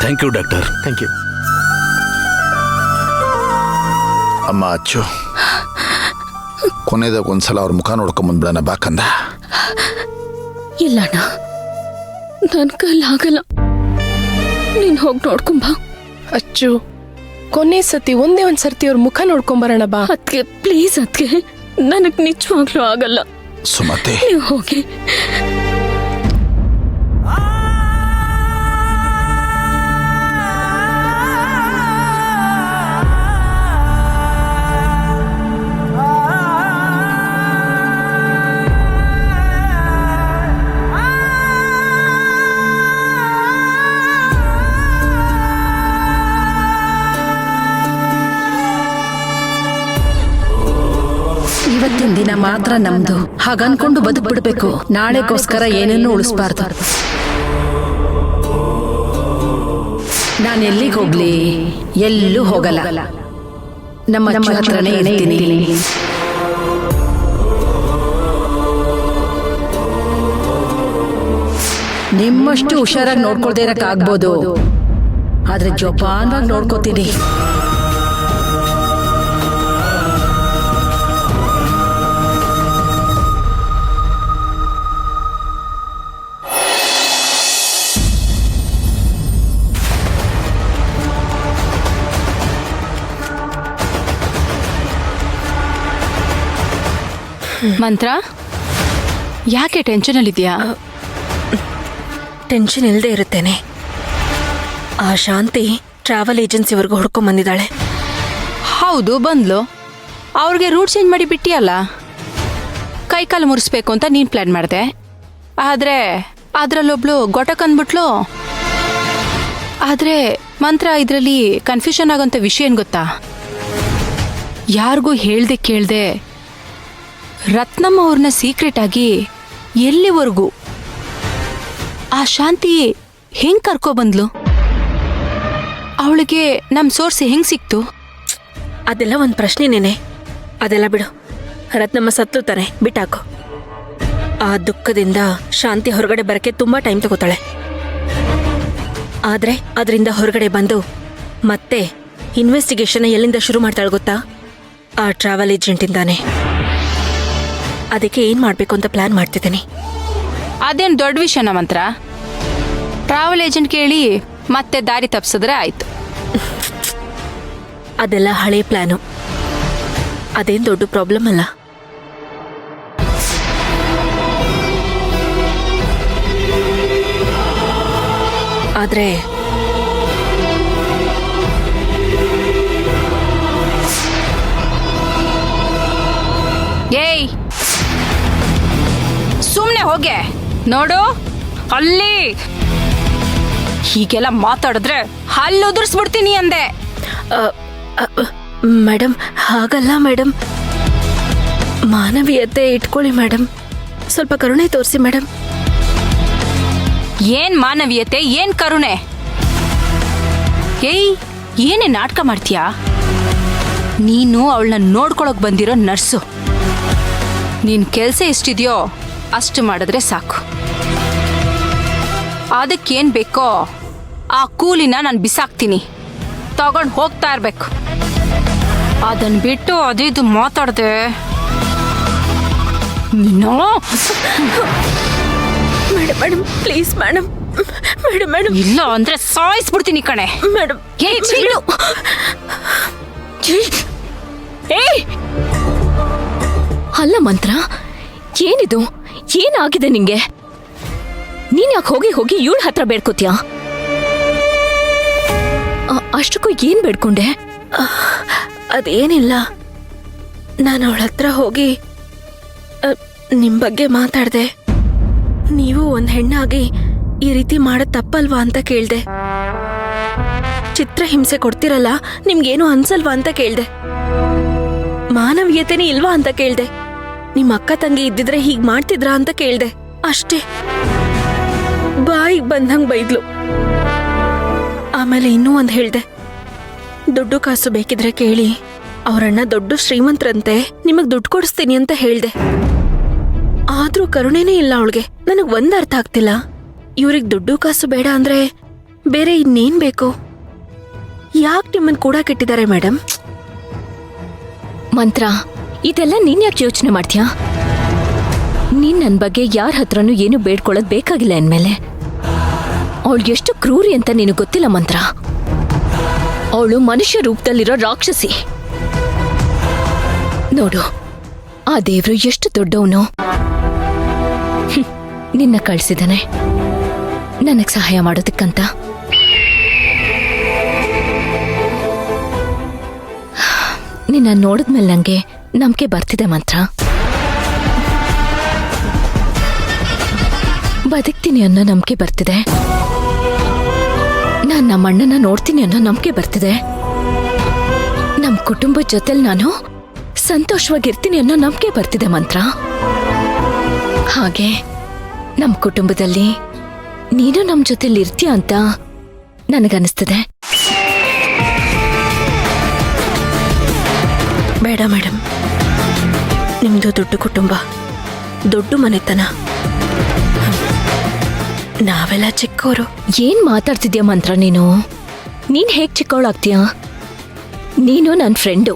Thank you doctor. Thank you. ಅಮ್ಮ ಅಚ್ಚು, ಕೊನೆದಾಗ ಒಂದ್ಸಲ ಅವ್ರ ಮುಖ ನೋಡ್ಕೊಂಬಂದ್ಬಿಡೋಣ ಬಾಕಂದ. ಇಲ್ಲಣ್ಣ, ನನ್ನ ಕೈಲಾಗಲ್ಲ. ನೀನು ಹೋಗಿ ನೋಡ್ಕೊಂಬ. ಅಚ್ಚು, ಕೊನೆ ಸತಿ ಒಂದೇ ಒಂದ್ ಸರ್ತಿ ಅವ್ರ ಮುಖ ನೋಡ್ಕೊಂಬರೋಣ ಬಾ. ಅದಕ್ಕೆ ಪ್ಲೀಸ್, ಅದಕ್ಕೆ ನನಗೆ ನಿಜವಾಗ್ಲೂ ಆಗಲ್ಲ. ಸುಮತಿ, ನೀವು ಹೋಗಿ. ಇವತ್ತಿನ ದಿನ ಮಾತ್ರ ನಮ್ದು, ಹಾಗನ್ಕೊಂಡು ಬದುಕ್ಬಿಡ್ಬೇಕು. ನಾಳೆಗೋಸ್ಕರ ಏನನ್ನೂ ಉಳಿಸ್ಬಾರ್ದು. ನಾನು ಎಲ್ಲಿಗೆ ಹೋಗ್ಲಿ? ಎಲ್ಲೂ ಹೋಗಲ್ಲ. ನಮ್ಮ ಹತ್ರನೇ ಇರ್ತೀನಿ. ನಿಮ್ಮಷ್ಟು ಹುಷಾರಾಗಿ ನೋಡ್ಕೊಳ್ದೇ ಇರಕ್ಕಾಗ್ಬೋದು, ಆದ್ರೆ ಜೋಪಾನವಾಗಿ ನೋಡ್ಕೋತೀನಿ. ಮಂತ್ರ, ಯಾಕೆ ಟೆನ್ಷನಲ್ಲಿದ್ಯಾ? ಟೆನ್ಷನ್ ಇಲ್ಲದೆ ಇರುತ್ತೇನೆ. ಆ ಶಾಂತಿ ಟ್ರಾವೆಲ್ ಏಜೆನ್ಸಿವರೆಗೂ ಹುಡ್ಕೊಂಡ್ ಬಂದಿದ್ದಾಳೆ. ಹೌದು, ಬಂದ್ಲು. ಅವ್ರಿಗೆ ರೂಟ್ ಚೇಂಜ್ ಮಾಡಿ ಬಿಟ್ಟಿಯಲ್ಲ. ಕೈಕಾಲು ಮುರಿಸ್ಬೇಕು ಅಂತ ನೀನು ಪ್ಲ್ಯಾನ್ ಮಾಡಿದೆ. ಆದರೆ ಅದರಲ್ಲೊಬ್ಳು ಗೊಟಕ್ ಅಂದ್ಬಿಟ್ಲು. ಆದರೆ ಮಂತ್ರ, ಇದರಲ್ಲಿ ಕನ್ಫ್ಯೂಷನ್ ಆಗೋಂಥ ವಿಷಯ ಏನು ಗೊತ್ತಾ? ಯಾರಿಗೂ ಹೇಳ್ದೆ ಕೇಳ್ದೆ ರತ್ನಮ್ಮ ಅವ್ರನ್ನ ಸೀಕ್ರೆಟ್ ಆಗಿ ಎಲ್ಲಿವರೆಗೂ ಆ ಶಾಂತಿ ಹೆಂಗ್ ಕರ್ಕೊಬಂದ್ಲು? ಅವಳಿಗೆ ನಮ್ಮ ಸೋರ್ಸ್ ಹೆಂಗ್ ಸಿಕ್ತು? ಅದೆಲ್ಲ ಒಂದು ಪ್ರಶ್ನೆನೇನೆ. ಅದೆಲ್ಲ ಬಿಡು. ರತ್ನಮ್ಮ ಸತ್ತು ತಾನೆ, ಬಿಟ್ಟಾಕು. ಆ ದುಃಖದಿಂದ ಶಾಂತಿ ಹೊರಗಡೆ ಬರಕ್ಕೆ ತುಂಬಾ ಟೈಮ್ ತಗೋತಾಳೆ. ಆದ್ರೆ ಅದರಿಂದ ಹೊರಗಡೆ ಬಂದು ಮತ್ತೆ ಇನ್ವೆಸ್ಟಿಗೇಷನ್ ಎಲ್ಲಿಂದ ಶುರು ಮಾಡ್ತಾಳೆ ಗೊತ್ತಾ? ಆ ಟ್ರಾವೆಲ್ ಏಜೆಂಟಿಂದಾನೆ. ಅದಕ್ಕೆ ಏನ್ ಮಾಡ್ಬೇಕು ಅಂತ ಪ್ಲಾನ್ ಮಾಡ್ತಿದ್ದೀನಿ. ಅದೇನು ದೊಡ್ಡ ವಿಷಯನ ಮಂತ್ರ? ಟ್ರಾವೆಲ್ ಏಜೆಂಟ್ ಕೇಳಿ ಮತ್ತೆ ದಾರಿ ತಪ್ಪಿಸಿದ್ರೆ ಆಯ್ತು. ಅದೆಲ್ಲ ಹಳೆ ಪ್ಲಾನು, ಅದೇನ್ ದೊಡ್ಡ ಪ್ರಾಬ್ಲಮ್ ಅಲ್ಲ. ಆದ್ರೆ ಏಯ್, ಸುಮ್ನೆ ಹೋಗೆ. ನೋಡು ಅಲ್ಲಿ ಹೀಗೆಲ್ಲ ಮಾತಾಡಿದ್ರೆ ಹಲ್ಲು ಉದುರಿಸ್ಬಿಡ್ತೀನಿ ಅಂದೆ. ಮೇಡಮ್, ಹಾಗಲ್ಲ ಮೇಡಮ್. ಮಾನವೀಯತೆ ಇಟ್ಕೊಳ್ಳಿ ಮೇಡಮ್. ಸ್ವಲ್ಪ ಕರುಣೆ ತೋರಿಸಿ ಮೇಡಮ್. ಏನ್ ಮಾನವೀಯತೆ, ಏನ್ ಕರುಣೆ? ಏಯ್, ಏನೇ ನಾಟಕ ಮಾಡ್ತೀಯಾ? ನೀನು ಅವಳನ್ನ ನೋಡ್ಕೊಳಕ್ ಬಂದಿರೋ ನರ್ಸು. ನಿನ್ ಕೆಲ್ಸ ಎಷ್ಟಿದೆಯೋ ಅಷ್ಟು ಮಾಡಿದ್ರೆ ಸಾಕು. ಅದಕ್ಕೇನ್ ಬೇಕೋ ಆ ಕೂಲಿನ ನಾನು ಬಿಸಾಕ್ತೀನಿ, ತಗೊಂಡು ಹೋಗ್ತಾ ಇರ್ಬೇಕು. ಅದನ್ನ ಬಿಟ್ಟು ಅದಿದು ಮಾತಾಡ್ದೆ madam madam please madam. Madam madam, ಇಲ್ಲ ಅಂದ್ರೆ ಸಾಯಿಸ್ಬಿಡ್ತೀನಿ ಕಣೆ. ಮೇಡಮ್ ಅಲ್ಲ ಮಂತ್ರ, ಏನಿದು? ಏನಾಗಿದೆ ನಿಂಗೆ? ನೀನ್ ಯಾಕೆ ಹೋಗಿ ಹೋಗಿ ಇವಳ ಹತ್ರ ಬೇಡ್ಕೋತ್ಯಾ? ಅಷ್ಟಕ್ಕೂ ಏನ್ ಬೇಡ್ಕೊಂಡೆ? ಅದೇನಿಲ್ಲ, ನಾನು ಅವಳ ಹತ್ರ ಹೋಗಿ ನಿಮ್ ಬಗ್ಗೆ ಮಾತಾಡ್ದೆ. ನೀವು ಒಂದ್ ಹೆಣ್ಣಾಗಿ ಈ ರೀತಿ ಮಾಡೋದ್ ತಪ್ಪಲ್ವಾ ಅಂತ ಕೇಳ್ದೆ. ಚಿತ್ರ ಹಿಂಸೆ ಕೊಡ್ತಿರಲ್ಲ, ನಿಮ್ಗೇನು ಅನ್ಸಲ್ವಾ ಅಂತ ಕೇಳ್ದೆ. ಮಾನವೀಯತೆನೇ ಇಲ್ವಾ ಅಂತ ಕೇಳ್ದೆ. ನಿಮ್ ಅಕ್ಕ ತಂಗಿ ಇದ್ದಿದ್ರೆ ಹೀಗ್ ಮಾಡ್ತಿದ್ರಾ ಅಂತ ಕೇಳ್ದೆ. ಅಷ್ಟೇ. ಬಾಯಿಗೆ ಬಂದಂಗ್ ಬೈದ್ಲು. ಆಮೇಲೆ ಇನ್ನೂ ಒಂದ್ ಹೇಳ್ದೆ, ದುಡ್ಡು ಕಾಸು ಬೇಕಿದ್ರೆ ಕೇಳಿ, ಅವರಣ್ಣ ದೊಡ್ಡ ಶ್ರೀಮಂತರಂತೆ, ನಿಮಗ್ ದುಡ್ಡು ಕೊಡಿಸ್ತೀನಿ ಅಂತ ಹೇಳ್ದೆ. ಆದ್ರೂ ಕರುಣೆನೇ ಇಲ್ಲ ಅವಳಿಗೆ. ನನಗ್ ಒಂದ್ ಅರ್ಥ ಆಗ್ತಿಲ್ಲ, ಇವ್ರಿಗೆ ದುಡ್ಡು ಕಾಸು ಬೇಡ ಅಂದ್ರೆ ಬೇರೆ ಇನ್ನೇನ್ ಬೇಕು? ಯಾಕೆ ನಿಮ್ಮನ್ ಕೂಡ ಕೆಟ್ಟಿದ್ದಾರೆ ಮೇಡಮ್? ಮಂತ್ರ, ಇದೆಲ್ಲ ನೀನ್ ಯಾಕೆ ಯೋಚನೆ ಮಾಡ್ತೀಯಾ? ನೀನ್ ನನ್ ಬಗ್ಗೆ ಯಾರ ಹತ್ರನೂ ಏನು ಬೇಡ್ಕೊಳ್ಳೋದ್ ಬೇಕಾಗಿಲ್ಲ ಅಂದ್ಮೇಲೆ. ಅವಳು ಎಷ್ಟು ಕ್ರೂರಿ ಅಂತ ನಿನಗೆ ಗೊತ್ತಿಲ್ಲ ಮಂತ್ರ. ಅವಳು ಮನುಷ್ಯ ರೂಪದಲ್ಲಿರೋ ರಾಕ್ಷಸಿ. ನೋಡು, ಆ ದೇವ್ರು ಎಷ್ಟು ದೊಡ್ಡವನು. ನಿನ್ನ ಕಳ್ಸಿದಾನೆ ನನಗ್ ಸಹಾಯ ಮಾಡೋದಕ್ಕಂತ. ನಿನ್ನ ನೋಡಿದ್ಮೇಲೆ ನಂಗೆ ನಂಬಿಕೆ ಬರ್ತಿದೆ ಮಂತ್ರ. ಬದುಕ್ತೀನಿ ಅನ್ನೋ ನಂಬಿಕೆ ಬರ್ತಿದೆ. ನಾನ್ ನಮ್ಮ ಅಣ್ಣನ ನೋಡ್ತೀನಿ ಅನ್ನೋ ನಂಬಿಕೆ ಬರ್ತಿದೆ. ನಮ್ ಕುಟುಂಬದ ಜೊತೆಲಿ ನಾನು ಸಂತೋಷವಾಗಿರ್ತೀನಿ ಅನ್ನೋ ನಂಬಿಕೆ ಬರ್ತಿದೆ ಮಂತ್ರ. ಹಾಗೆ ನಮ್ ಕುಟುಂಬದಲ್ಲಿ ನೀನು ನಮ್ ಜೊತೆಲಿ ಇರ್ತೀಯ ಅಂತ ನನಗನ್ನಿಸ್ತಿದೆ. ಬೇಡ ಮೇಡಮ್, ನಿಮ್ದು ದೊಡ್ಡ ಕುಟುಂಬ, ದೊಡ್ಡ ಮನೆತನ. ನಾವೆಲ್ಲ ಚಿಕ್ಕವರು. ಏನ್ ಮಾತಾಡ್ತಿದ್ಯಾ ಮಂತ್ರ ನೀನು? ನೀನ್ ಹೇಗ್ ಚಿಕ್ಕವಳಾಗ್ತೀಯಾ? ನೀನು ನನ್ ಫ್ರೆಂಡು.